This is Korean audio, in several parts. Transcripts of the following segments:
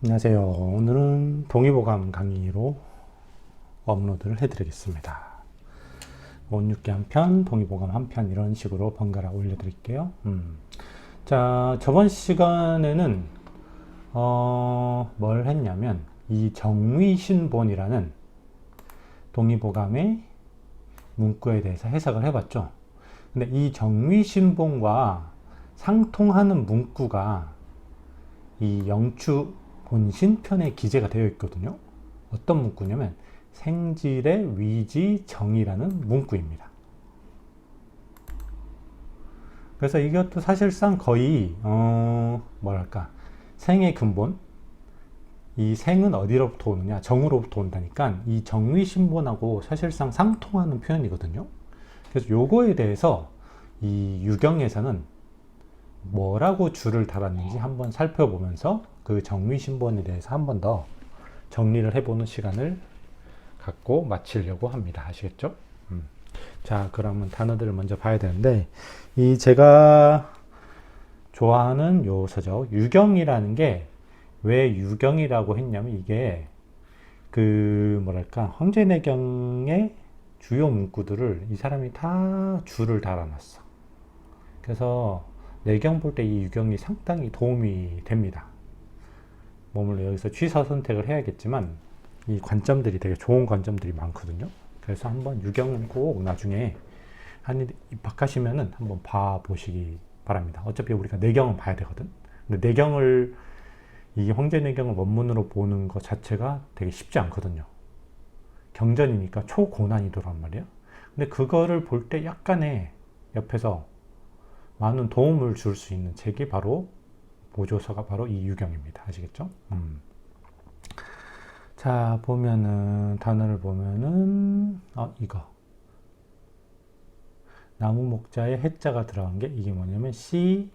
안녕하세요. 오늘은 동의보감 강의로 업로드를 해드리겠습니다. 온육기 한 편, 동의보감 한 편 이런 식으로 번갈아 올려드릴게요. 자, 저번 시간에는 뭘 했냐면 이 정위신본이라는 동의보감의 문구에 대해서 해석을 해봤죠. 근데 이 정위신본과 상통하는 문구가 이 영추 본신편에 기재가 되어 있거든요. 어떤 문구냐면 생질의 위지정이라는 문구입니다. 그래서 이것도 사실상 거의 뭐랄까 생의 근본, 이 생은 어디로부터 오느냐, 정으로부터 온다니까 이 정위신본하고 사실상 상통하는 표현이거든요. 그래서 요거에 대해서 이 유경에서는 뭐라고 줄을 달았는지 한번 살펴보면서 그 정위신본에 대해서 한 번 더 정리를 해보는 시간을 갖고 마치려고 합니다. 아시겠죠? 자, 그러면 단어들을 먼저 봐야 되는데, 이 제가 좋아하는 요 서적, 유경이라는 게 왜 유경이라고 했냐면 이게 그 뭐랄까 황제내경의 주요 문구들을 이 사람이 다 줄을 달아놨어. 그래서 내경 볼 때 이 유경이 상당히 도움이 됩니다. 물론 여기서 취사 선택을 해야겠지만 이 관점들이 되게 좋은 관점들이 많거든요. 그래서 한번 유경은 꼭 나중에 한 입학하시면은 한번 봐보시기 바랍니다. 어차피 우리가 내경은 봐야 되거든. 근데 내경을 이 황제내경을 원문으로 보는 것 자체가 되게 쉽지 않거든요. 경전이니까 초고난이도란 말이야. 근데 그거를 볼 때 약간의 옆에서 많은 도움을 줄 수 있는 책이 바로 보조서가 바로 이 유경입니다. 아시겠죠? 자, 보면은 단어를 보면은 이거 나무 목자에 해자가 들어간 게 이게 뭐냐면 시핵.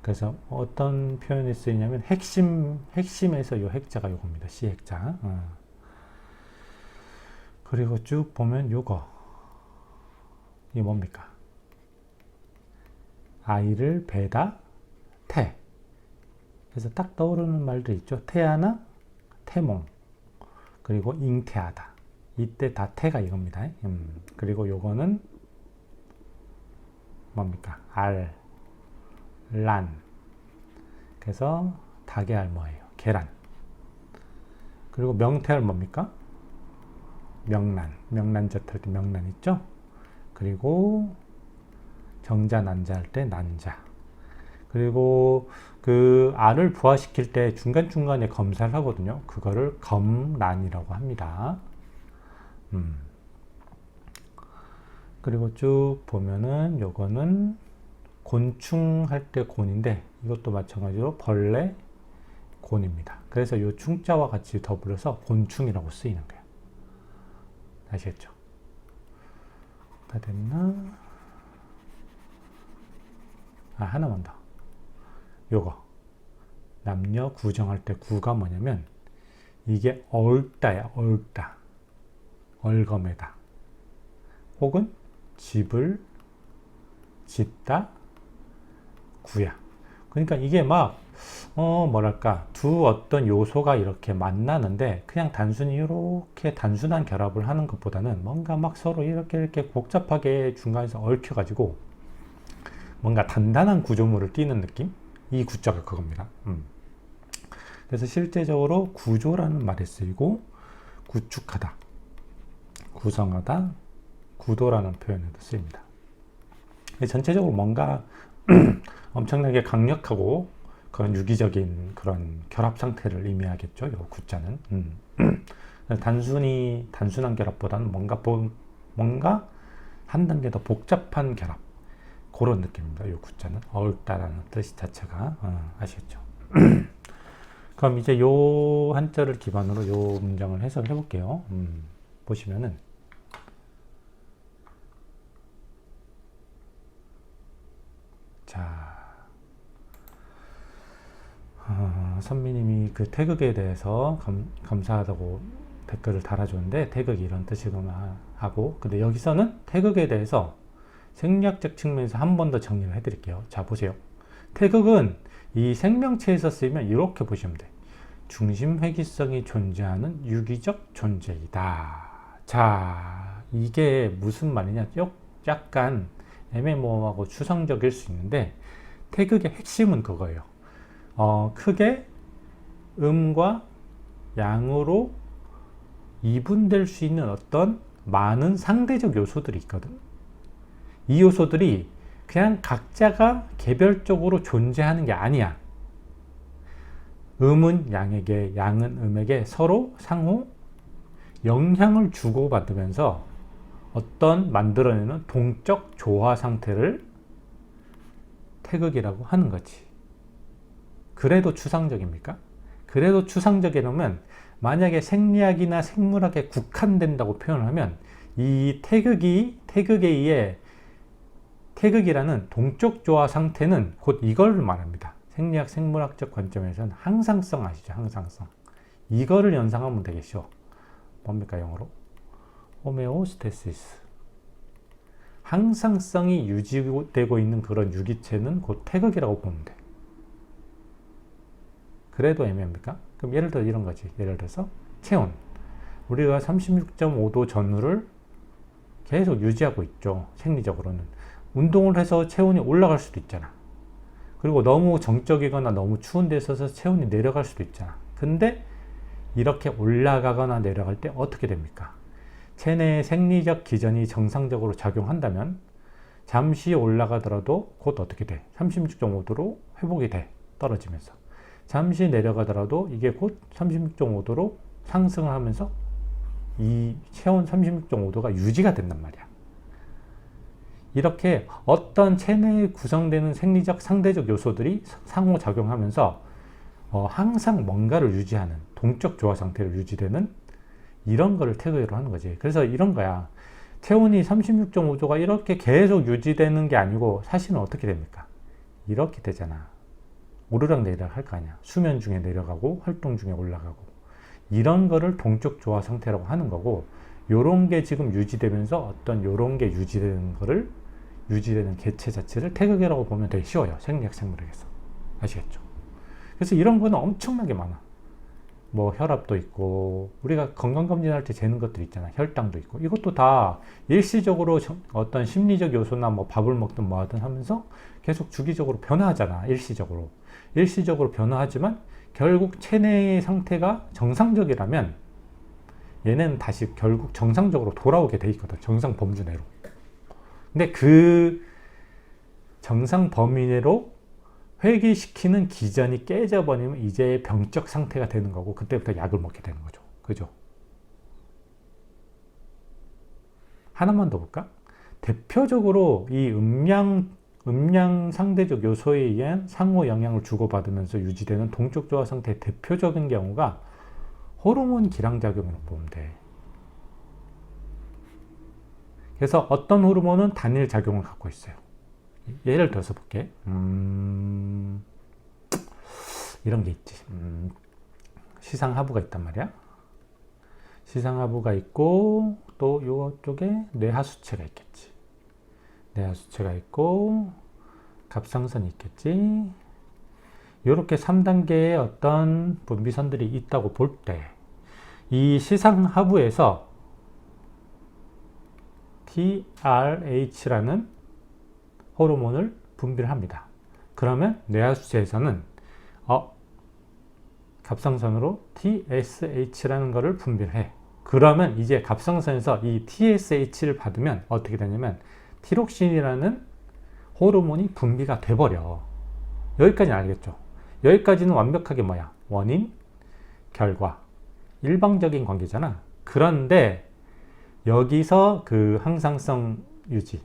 그래서 어떤 표현이 쓰이냐면 핵심에서 이 핵자가 요겁니다. 시핵자. 그리고 쭉 보면 요거 이게 뭡니까? 아이를 배다 태. 그래서 딱 떠오르는 말들 있죠. 태아나 태몽. 그리고 잉태하다. 이때 다 태가 이겁니다. 그리고 요거는 뭡니까? 알, 란. 그래서 닭의 알 뭐예요? 계란. 그리고 명태알 뭡니까? 명란. 명란젓 할 때 명란 있죠? 그리고 정자, 난자 할 때 난자. 그리고 그 알을 부화시킬 때 중간중간에 검사를 하거든요. 그거를 검란이라고 합니다. 그리고 쭉 보면은 요거는 곤충 할 때 곤인데 이것도 마찬가지로 벌레 곤입니다. 그래서 요 충자와 같이 더불어서 곤충이라고 쓰이는 거예요. 아시겠죠? 다 됐나? 하나만 더. 요거 남녀 구정할 때 구가 뭐냐면 이게 얼다야. 얼다. 얼검에다. 혹은 집을 짓다 구야. 그러니까 이게 막 뭐랄까 두 어떤 요소가 이렇게 만나는데 그냥 단순히 이렇게 단순한 결합을 하는 것보다는 뭔가 막 서로 이렇게 복잡하게 중간에서 얽혀가지고 뭔가 단단한 구조물을 띠는 느낌? 이 구자가 그겁니다. 그래서 실제적으로 구조라는 말에 쓰이고 구축하다, 구성하다, 구도라는 표현에도 쓰입니다. 전체적으로 뭔가 엄청나게 강력하고 그런 유기적인 그런 결합 상태를 의미하겠죠. 이 구자는. 단순한 결합보다는 뭔가 한 단계 더 복잡한 결합. 그런 느낌입니다. 이 구자는. 어울다라는 뜻 자체가. 아시겠죠? 그럼 이제 요 한자를 기반으로 요 문장을 해석을 해볼게요. 보시면은 자, 선미님이 그 태극에 대해서 감사하다고 댓글을 달아줬는데 태극이 이런 뜻이구나 하고 근데 여기서는 태극에 대해서 생략적 측면에서 한 번 더 정리를 해드릴게요. 자, 보세요. 태극은 이 생명체에서 쓰이면 이렇게 보시면 돼. 중심회귀성이 존재하는 유기적 존재이다. 자, 이게 무슨 말이냐? 약간 애매모호하고 추상적일 수 있는데 태극의 핵심은 그거예요. 크게 음과 양으로 이분될 수 있는 어떤 많은 상대적 요소들이 있거든. 이 요소들이 그냥 각자가 개별적으로 존재하는 게 아니야. 음은 양에게, 양은 음에게 서로 상호 영향을 주고받으면서 어떤 만들어내는 동적 조화 상태를 태극이라고 하는 거지. 그래도 추상적입니까? 그래도 추상적이라면 만약에 생리학이나 생물학에 국한된다고 표현을 하면 이 태극에 의해 태극이라는 동적 조화 상태는 곧 이걸 말합니다. 생리학, 생물학적 관점에서는 항상성 아시죠? 항상성. 이거를 연상하면 되겠죠. 뭡니까 영어로? 호메오스테시스. 항상성이 유지되고 있는 그런 유기체는 곧 태극이라고 보면 돼. 그래도 애매합니까? 그럼 예를 들어 이런 거지. 예를 들어서 체온. 우리가 36.5도 전후를 계속 유지하고 있죠. 생리적으로는. 운동을 해서 체온이 올라갈 수도 있잖아. 그리고 너무 정적이거나 너무 추운 데 있어서 체온이 내려갈 수도 있잖아. 근데 이렇게 올라가거나 내려갈 때 어떻게 됩니까? 체내의 생리적 기전이 정상적으로 작용한다면 잠시 올라가더라도 곧 어떻게 돼? 36.5도로 회복이 돼. 떨어지면서. 잠시 내려가더라도 이게 곧 36.5도로 상승을 하면서 이 체온 36.5도가 유지가 된단 말이야. 이렇게 어떤 체내에 구성되는 생리적 상대적 요소들이 상호작용하면서 항상 뭔가를 유지하는 동적 조화 상태를 유지되는 이런 거를 태극으로 하는 거지. 그래서 이런 거야. 체온이 36.5도가 이렇게 계속 유지되는 게 아니고 사실은 어떻게 됩니까? 이렇게 되잖아. 오르락 내리락 할 거 아니야. 수면 중에 내려가고 활동 중에 올라가고. 이런 거를 동적 조화 상태라고 하는 거고, 요런 게 지금 유지되면서 어떤 요런 게 유지되는 거를 유지되는 개체 자체를 태극이라고 보면 되게 쉬워요. 생리학, 생물학에서. 아시겠죠? 그래서 이런 거는 엄청나게 많아. 뭐 혈압도 있고, 우리가 건강검진할 때 재는 것들 있잖아. 혈당도 있고. 이것도 다 일시적으로 어떤 심리적 요소나 뭐 밥을 먹든 뭐 하든 하면서 계속 주기적으로 변화하잖아. 일시적으로 변화하지만 결국 체내의 상태가 정상적이라면 얘는 다시 결국 정상적으로 돌아오게 돼 있거든. 정상 범주 내로. 근데 그 정상 범위 내로 회귀시키는 기전이 깨져버리면 이제 병적 상태가 되는 거고, 그때부터 약을 먹게 되는 거죠. 그죠? 하나만 더 볼까? 대표적으로 이 음양 상대적 요소에 의한 상호 영향을 주고받으면서 유지되는 동적 조화 상태의 대표적인 경우가 호르몬 기량작용으로 보면 돼. 그래서 어떤 호르몬은 단일 작용을 갖고 있어요. 예를 들어서 볼게. 이런 게 있지. 시상하부가 있단 말이야. 시상하부가 있고 또 이쪽에 뇌하수체가 있겠지. 뇌하수체가 있고 갑상선이 있겠지. 이렇게 3단계의 어떤 분비선들이 있다고 볼 때 이 시상하부에서 TRH라는 호르몬을 분비를 합니다. 그러면 뇌하수체에서는 갑상선으로 TSH라는 것을 분비를 해. 그러면 이제 갑상선에서 이 TSH를 받으면 어떻게 되냐면 티록신이라는 호르몬이 분비가 돼버려. 여기까지는 알겠죠? 여기까지는 완벽하게 뭐야? 원인, 결과, 일방적인 관계잖아. 그런데 여기서 그 항상성 유지,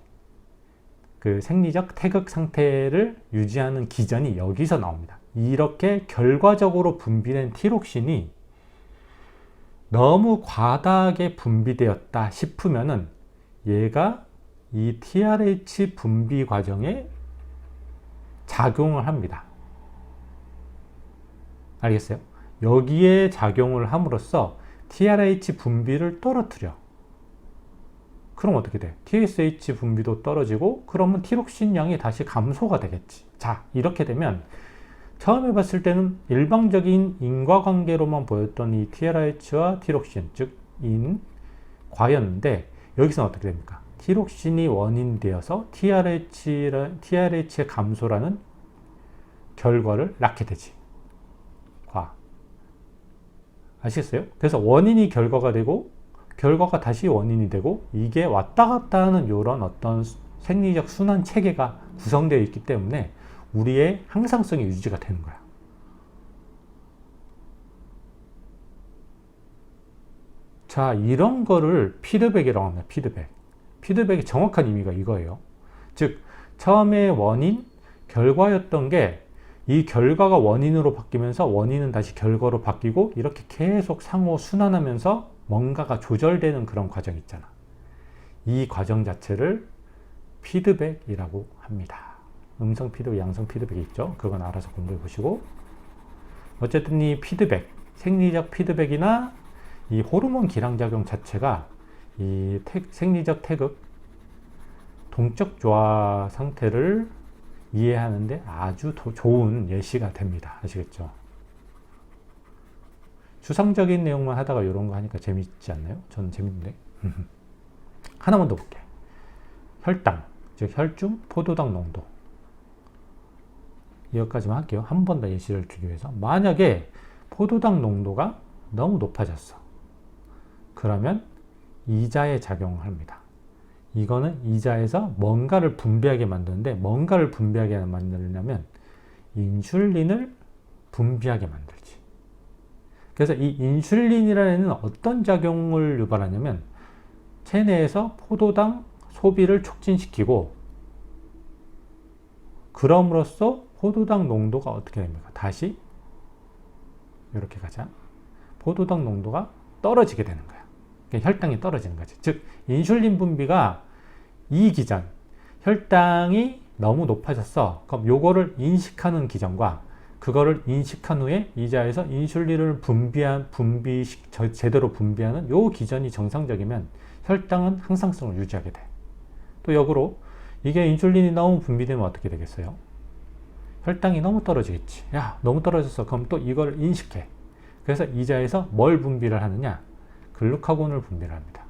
그 생리적 태극 상태를 유지하는 기전이 여기서 나옵니다. 이렇게 결과적으로 분비된 티록신이 너무 과다하게 분비되었다 싶으면은 얘가 이 TRH 분비 과정에 작용을 합니다. 알겠어요? 여기에 작용을 함으로써 TRH 분비를 떨어뜨려. 그럼 어떻게 돼? TSH 분비도 떨어지고 그러면 티록신 양이 다시 감소가 되겠지. 자, 이렇게 되면 처음에 봤을 때는 일방적인 인과관계로만 보였던 이 TRH와 티록신, 즉 인과였는데 여기서는 어떻게 됩니까? 티록신이 원인이 되어서 TRH의 감소라는 결과를 낳게 되지. 과. 아시겠어요? 그래서 원인이 결과가 되고 결과가 다시 원인이 되고 이게 왔다 갔다 하는 이런 어떤 생리적 순환 체계가 구성되어 있기 때문에 우리의 항상성이 유지가 되는 거야. 자, 이런 거를 피드백이라고 합니다. 피드백의 정확한 의미가 이거예요. 즉, 처음에 원인, 결과였던 게 이 결과가 원인으로 바뀌면서 원인은 다시 결과로 바뀌고 이렇게 계속 상호 순환하면서 뭔가가 조절되는 그런 과정 있잖아. 이 과정 자체를 피드백이라고 합니다. 음성 피드백, 양성 피드백이 있죠. 그건 알아서 공부해 보시고. 어쨌든 이 피드백, 생리적 피드백이나 이 호르몬 기량작용 자체가 이 생리적 태극, 동적 조화 상태를 이해하는데 아주 좋은 예시가 됩니다. 아시겠죠? 추상적인 내용만 하다가 이런 거 하니까 재밌지 않나요? 저는 재밌는데. 하나만 더 볼게. 혈당, 즉 혈중 포도당 농도. 여기까지만 할게요. 한 번 더 예시를 주기 위해서. 만약에 포도당 농도가 너무 높아졌어. 그러면 이자에 작용을 합니다. 이거는 이자에서 뭔가를 분비하게 만드는데 뭔가를 분비하게 만들려면 인슐린을 분비하게 만들지. 그래서 이 인슐린이라는 어떤 작용을 유발하냐면 체내에서 포도당 소비를 촉진시키고 그럼으로써 포도당 농도가 어떻게 됩니까? 다시 이렇게 가자. 포도당 농도가 떨어지게 되는 거야. 그러니까 혈당이 떨어지는 거지. 즉 인슐린 분비가 이 기전, 혈당이 너무 높아졌어. 그럼 요거를 인식하는 기전과 그거를 인식한 후에 이자에서 인슐린을 제대로 분비하는 요 기전이 정상적이면 혈당은 항상성을 유지하게 돼. 또 역으로 이게 인슐린이 너무 분비되면 어떻게 되겠어요? 혈당이 너무 떨어지겠지. 야, 너무 떨어졌어. 그럼 또 이걸 인식해. 그래서 이자에서 뭘 분비를 하느냐? 글루카곤을 분비를 합니다.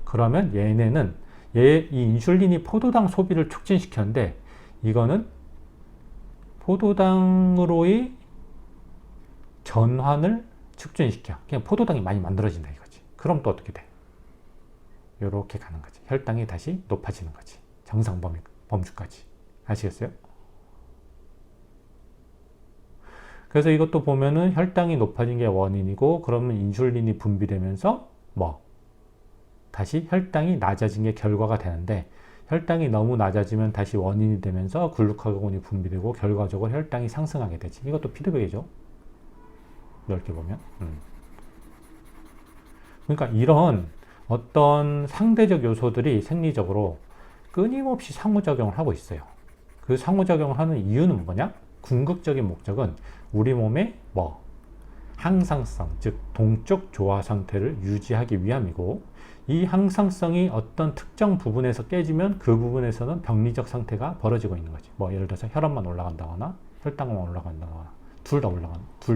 그러면 얘네는 이 인슐린이 포도당 소비를 촉진시켰는데 이거는 포도당으로의 전환을 촉진시켜. 그냥 포도당이 많이 만들어진다 이거지. 그럼 또 어떻게 돼? 이렇게 가는 거지. 혈당이 다시 높아지는 거지. 정상 범주까지. 아시겠어요? 그래서 이것도 보면은 혈당이 높아진 게 원인이고 그러면 인슐린이 분비되면서 다시 혈당이 낮아진 게 결과가 되는데 혈당이 너무 낮아지면 다시 원인이 되면서 글루카곤이 분비되고 결과적으로 혈당이 상승하게 되지. 이것도 피드백이죠. 넓게 보면. 그러니까 이런 어떤 상대적 요소들이 생리적으로 끊임없이 상호작용을 하고 있어요. 그 상호작용을 하는 이유는 뭐냐? 궁극적인 목적은 우리 몸의 항상성, 즉 동적 조화 상태를 유지하기 위함이고 이 항상성이 어떤 특정 부분에서 깨지면 그 부분에서는 병리적 상태가 벌어지고 있는 거지. 예를 들어서 혈압만 올라간다거나 혈당만 올라간다거나 둘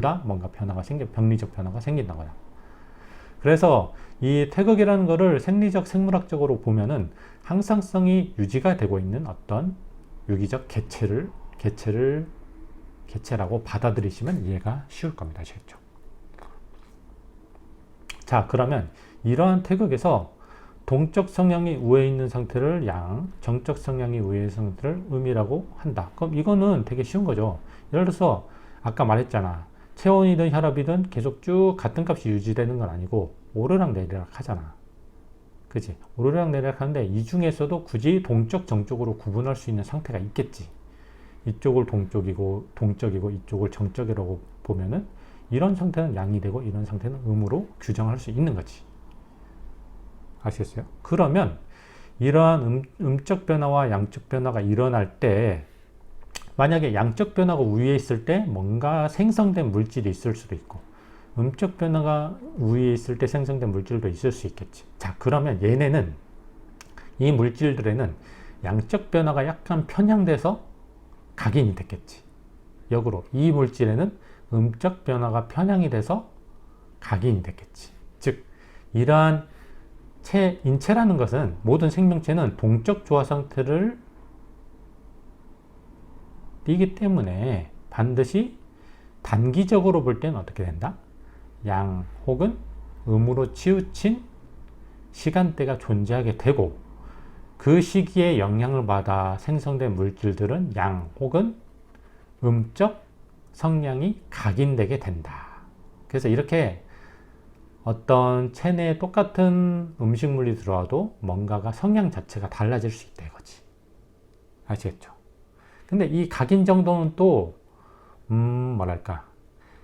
다 뭔가 병리적 변화가 생긴다거나. 그래서 이 태극이라는 거를 생리적 생물학적으로 보면은 항상성이 유지가 되고 있는 어떤 유기적 개체라고 받아들이시면 이해가 쉬울 겁니다. 아시겠죠? 자, 그러면 이러한 태극에서 동적 성향이 우회에 있는 상태를 양, 정적 성향이 우회의 상태를 음이라고 한다. 그럼 이거는 되게 쉬운 거죠. 예를 들어서 아까 말했잖아. 체온이든 혈압이든 계속 쭉 같은 값이 유지되는 건 아니고 오르락 내리락 하잖아. 그치? 오르락 내리락 하는데 이 중에서도 굳이 동적, 정적으로 구분할 수 있는 상태가 있겠지. 이쪽을 동적이고 이쪽을 정적이라고 보면은 이런 상태는 양이 되고 이런 상태는 음으로 규정할 수 있는 거지. 아시겠어요? 그러면 이러한 음적 변화와 양적 변화가 일어날 때 만약에 양적 변화가 우위에 있을 때 뭔가 생성된 물질이 있을 수도 있고 음적 변화가 우위에 있을 때 생성된 물질도 있을 수 있겠지. 자, 그러면 얘네는 이 물질들에는 양적 변화가 약간 편향돼서 각인이 됐겠지. 역으로 이 물질에는 음적 변화가 편향이 돼서 각인이 됐겠지. 즉 이러한 인체라는 것은, 모든 생명체는 동적 조화 상태를 띠기 때문에 반드시 단기적으로 볼 때는 어떻게 된다? 양 혹은 음으로 치우친 시간대가 존재하게 되고, 그 시기에 영향을 받아 생성된 물질들은 양 혹은 음적 성량이 각인되게 된다. 그래서 이렇게 어떤 체내에 똑같은 음식물이 들어와도 뭔가가 성량 자체가 달라질 수 있다 이거지. 아시겠죠? 근데 이 각인 정도는 또 뭐랄까,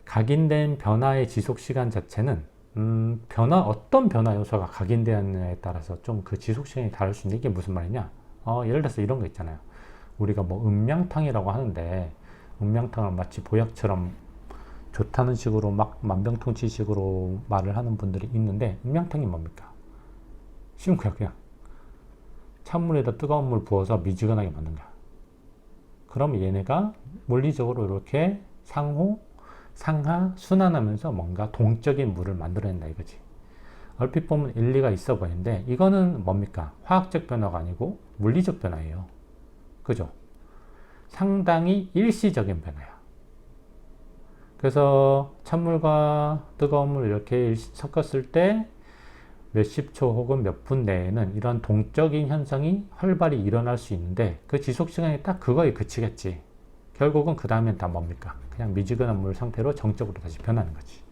각인된 변화의 지속 시간 자체는 어떤 변화 요소가 각인되었느냐에 따라서 좀 그 지속 시간이 다를 수 있는 게 무슨 말이냐? 예를 들어서 이런 거 있잖아요. 우리가 뭐 음양탕이라고 하는데, 음양탕을 마치 보약처럼 좋다는 식으로 막 만병통치식으로 말을 하는 분들이 있는데, 음양탕이 뭡니까? 쉬운 거야. 그냥 찬물에다 뜨거운 물 부어서 미지근하게 만든 거야. 그럼 얘네가 물리적으로 이렇게 상하 순환하면서 뭔가 동적인 물을 만들어낸다 이거지. 얼핏 보면 일리가 있어 보이는데, 이거는 뭡니까? 화학적 변화가 아니고 물리적 변화예요. 그죠? 상당히 일시적인 변화야. 그래서 찬물과 뜨거운 물을 이렇게 섞었을 때 몇십 초 혹은 몇 분 내에는 이런 동적인 현상이 활발히 일어날 수 있는데, 그 지속 시간이 딱 그거에 그치겠지. 결국은 그 다음엔 다 뭡니까? 그냥 미지근한 물 상태로 정적으로 다시 변하는 거지.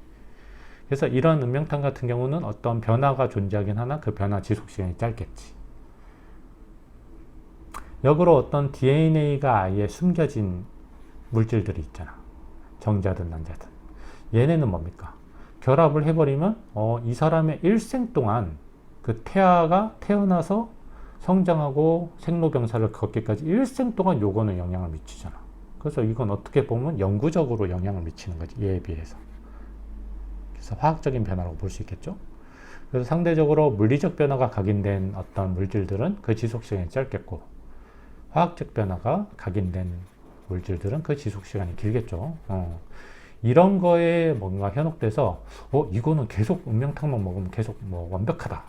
그래서 이런 음영탕 같은 경우는 어떤 변화가 존재하긴 하나 그 변화 지속 시간이 짧겠지. 역으로 어떤 DNA가 아예 숨겨진 물질들이 있잖아. 정자든 난자든. 얘네는 뭡니까? 결합을 해버리면 이 사람의 일생 동안, 그 태아가 태어나서 성장하고 생로병사를 걷기까지 일생 동안 요거는 영향을 미치잖아. 그래서 이건 어떻게 보면 영구적으로 영향을 미치는 거지, 얘에 비해서. 그래서 화학적인 변화라고 볼 수 있겠죠. 그래서 상대적으로 물리적 변화가 각인된 어떤 물질들은 그 지속 시간이 짧겠고, 화학적 변화가 각인된 물질들은 그 지속 시간이 길겠죠. 이런 거에 뭔가 현혹돼서 이거는 계속 음영탕만 먹으면 계속 뭐 완벽하다,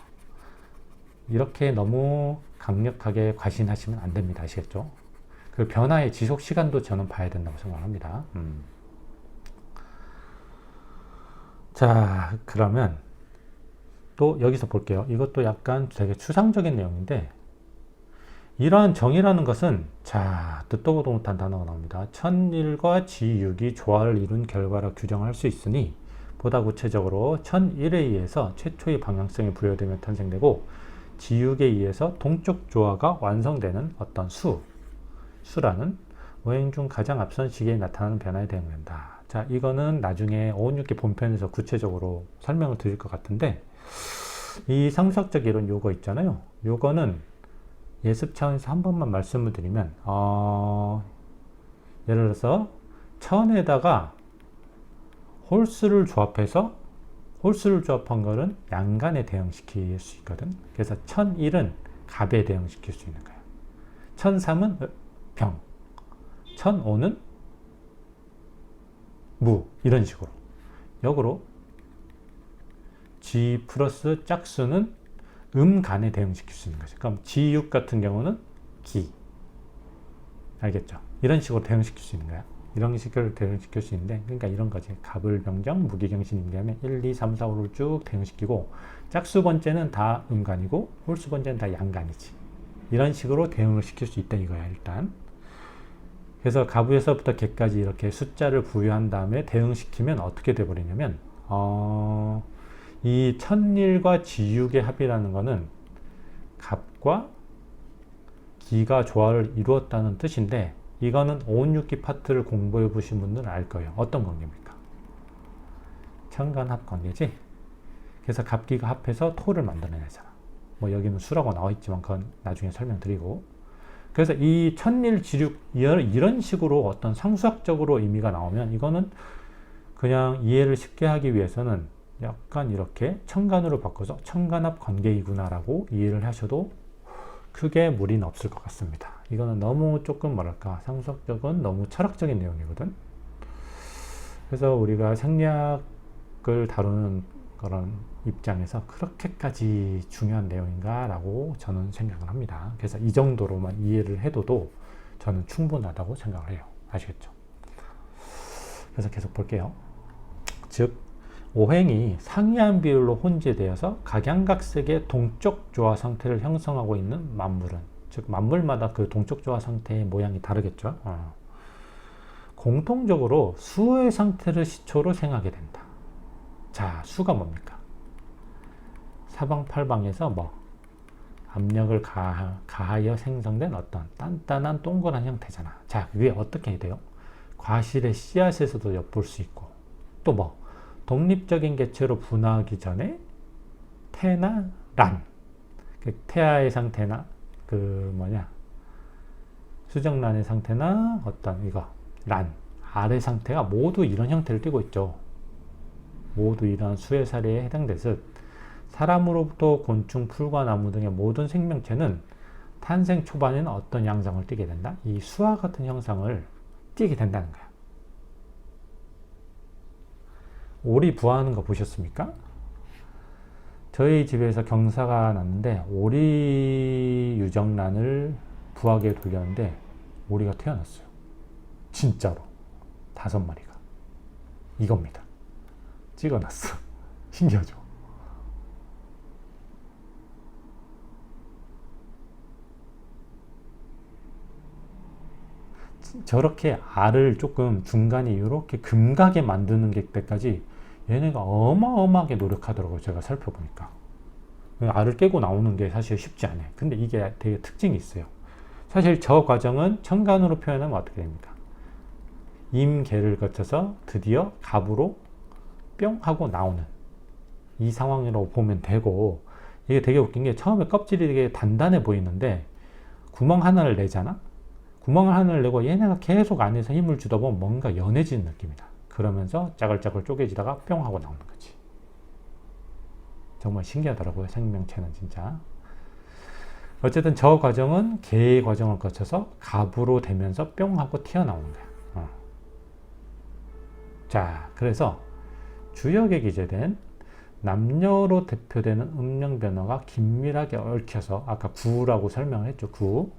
이렇게 너무 강력하게 과신하시면 안 됩니다. 아시겠죠? 그 변화의 지속 시간도 저는 봐야 된다고 생각합니다. 자, 그러면 또 여기서 볼게요. 이것도 약간 되게 추상적인 내용인데, 이러한 정의라는 것은, 자, 듣도 보도 못한 단어가 나옵니다. 천일과 지육이 조화를 이룬 결과라 규정할 수 있으니, 보다 구체적으로 천일에 의해서 최초의 방향성이 부여되며 탄생되고, 지육에 의해서 동적 조화가 완성되는 어떤 수라는 오행 중 가장 앞선 시기에 나타나는 변화에 대응한다. 자, 이거는 나중에 516기 본편에서 구체적으로 설명을 드릴 것 같은데, 이 상수학적 이론 요거 있잖아요. 요거는 예습 차원에서 한 번만 말씀을 드리면, 예를 들어서 천에다가 홀수를 조합한 거는 양간에 대응시킬 수 있거든. 그래서 1001은 갑에 대응시킬 수 있는 거야. 1003은 병, 1005는 무, 이런 식으로. 역으로 G 플러스 짝수는 간에 대응시킬 수 있는 거죠. 그럼 G6 같은 경우는 기. 알겠죠? 이런 식으로 대응시킬 수 있는 거야. 이런 식으로 대응시킬 수 있는데, 그러니까 이런 거지. 갑을병정, 무기경신, 임계하면 1, 2, 3, 4, 5를 쭉 대응시키고, 짝수 번째는 다 음간이고 홀수 번째는 다 양간이지. 이런 식으로 대응을 시킬 수 있다 이거야, 일단. 그래서 가부에서부터 개까지 이렇게 숫자를 부여한 다음에 대응시키면 어떻게 돼버리냐면, 이 천일과 지육의 합이라는 거는 갑과 기가 조화를 이루었다는 뜻인데, 이거는 516기 파트를 공부해 보신 분들은 알 거예요. 어떤 관계입니까? 천간합 관계지. 그래서 갑기가 합해서 토를 만들어내잖아. 뭐 여기는 수라고 나와 있지만 그건 나중에 설명드리고. 그래서 이 천일 지육, 이런 식으로 어떤 상수학적으로 의미가 나오면, 이거는 그냥 이해를 쉽게 하기 위해서는 약간 이렇게 천간으로 바꿔서 천간합 관계이구나 라고 이해를 하셔도 크게 무리는 없을 것 같습니다. 이거는 너무 조금 뭐랄까 상속적은 너무 철학적인 내용이거든. 그래서 우리가 생리학을 다루는 그런 입장에서 그렇게까지 중요한 내용인가 라고 저는 생각을 합니다. 그래서 이 정도로만 이해를 해둬도 저는 충분하다고 생각을 해요. 아시겠죠? 그래서 계속 볼게요. 즉 오행이 상이한 비율로 혼재되어서 각양각색의 동적 조화 상태를 형성하고 있는 만물은, 즉 만물마다 그 동적 조화 상태의 모양이 다르겠죠. 공통적으로 수의 상태를 시초로 생하게 된다. 자, 수가 뭡니까? 사방팔방에서 압력을 가하여 생성된 어떤 단단한 동그란 형태잖아. 자, 그게 어떻게 해야 돼요? 과실의 씨앗에서도 엿볼 수 있고, 또 독립적인 개체로 분화하기 전에 태나 란, 태아의 상태나 수정란의 상태나 어떤 란, 알의 상태가 모두 이런 형태를 띠고 있죠. 모두 이런 수의 사례에 해당되듯 사람으로부터 곤충, 풀과 나무 등의 모든 생명체는 탄생 초반에는 어떤 양상을 띠게 된다? 이 수와 같은 형상을 띠게 된다는 거야. 오리 부화하는 거 보셨습니까? 저희 집에서 경사가 났는데 오리 유정란을 부화기에 돌렸는데 오리가 태어났어요. 진짜로 5마리가. 이겁니다. 찍어놨어. 신기하죠? 저렇게 알을 조금 중간에 이렇게 금가게 만드는 때까지 얘네가 어마어마하게 노력하더라고요. 제가 살펴보니까. 알을 깨고 나오는 게 사실 쉽지 않아요. 근데 이게 되게 특징이 있어요. 사실 저 과정은 천간으로 표현하면 어떻게 됩니까? 임계를 거쳐서 드디어 갑으로 뿅 하고 나오는 이 상황으로 보면 되고, 이게 되게 웃긴 게 처음에 껍질이 되게 단단해 보이는데 구멍 하나를 내잖아? 구멍을 하나를 내고 얘네가 계속 안에서 힘을 주다 보면 뭔가 연해지는 느낌이다. 그러면서 짜글짜글 쪼개지다가 뿅 하고 나오는 거지. 정말 신기하더라고요. 생명체는 진짜. 어쨌든 저 과정은 개의 과정을 거쳐서 갑으로 되면서 뿅 하고 튀어나오는 거야. 자, 그래서 주역에 기재된 남녀로 대표되는 음령 변화가 긴밀하게 얽혀서, 아까 구라고 설명을 했죠. 구.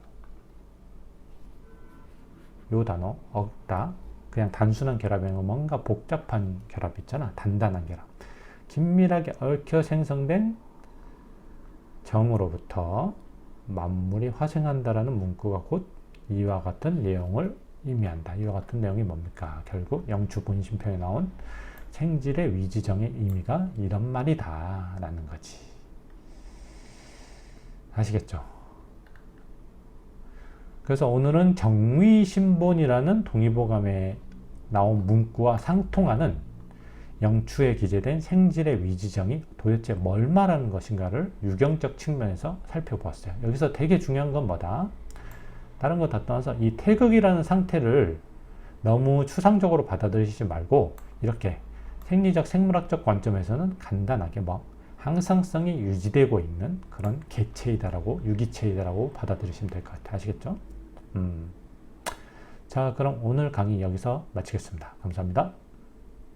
요 단어, 억다. 그냥 단순한 결합이 아니고 뭔가 복잡한 결합 있잖아. 단단한 결합. 긴밀하게 얽혀 생성된 정으로부터 만물이 화생한다라는 문구가 곧 이와 같은 내용을 의미한다. 이와 같은 내용이 뭡니까? 결국 영추분신편에 나온 생질의 위지정의 의미가 이런 말이다 라는 거지. 아시겠죠? 그래서 오늘은 정위신본이라는 동의보감에 나온 문구와 상통하는 영추에 기재된 생질의 위지정이 도대체 뭘 말하는 것인가를 유경적 측면에서 살펴보았어요. 여기서 되게 중요한 건 뭐다? 다른 거 다 떠나서 이 태극이라는 상태를 너무 추상적으로 받아들이지 말고 이렇게 생리적 생물학적 관점에서는 간단하게 항상성이 유지되고 있는 그런 개체이다라고, 유기체이다라고 받아들이시면 될 것 같아요. 아시겠죠? 자, 그럼 오늘 강의 여기서 마치겠습니다. 감사합니다.